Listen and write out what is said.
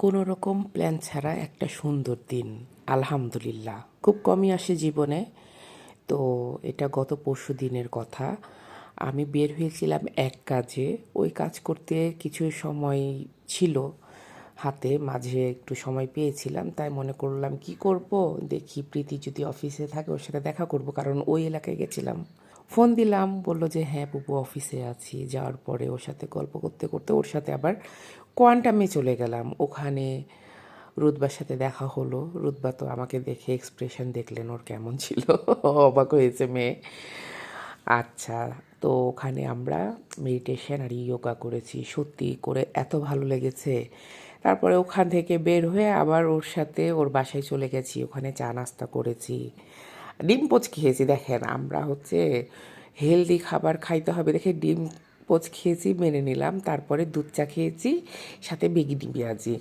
কোনো রকম প্ল্যান ছাড়া একটা সুন্দর দিন, আলহামদুলিল্লাহ। খুব কমই আসে জীবনে। তো এটা গত পরশু দিনের কথা। আমি বের হয়েছিলাম এক কাজে। ওই কাজ করতে কিছু সময় ছিল হাতে, মাঝে একটু সময় পেয়েছিলাম। তাই মনে করলাম কি করব, দেখি প্রীতি যদি অফিসে থাকে ওর সাথে দেখা করব, কারণ ওই এলাকায় গেছিলাম। ফোন দিলাম, বলল যে হ্যাঁ বুবু অফিসে আছি। যাওয়ার পরে ওর সাথে গল্প করতে করতে ওর সাথে আবার কোয়ান্টামে চলে গেলাম। ওখানে রুতবার সাথে দেখা হলো। রুতবা তো আমাকে দেখে এক্সপ্রেশন দেখলেন ওর কেমন ছিল। অবাক হয়েছে মেয়ে। আচ্ছা, তো ওখানে আমরা মেডিটেশন আর ইয়োগা করেছি। সত্যি করে এত ভালো লেগেছে। তারপরে ওখান থেকে বের হয়ে আবার ওর সাথে ওর বাসায় চলে গেছি। ওখানে চা নাস্তা করেছি, ডিম পোচ খেয়েছি। দেখেন আমরা হেলদি খাবার খাইতে হবে দেখে ডিম পোচ খেয়েছি, মেনে নিলাম। তারপরে দুধ চা খেয়েছি, সাথে বেগুনি পেঁয়াজি।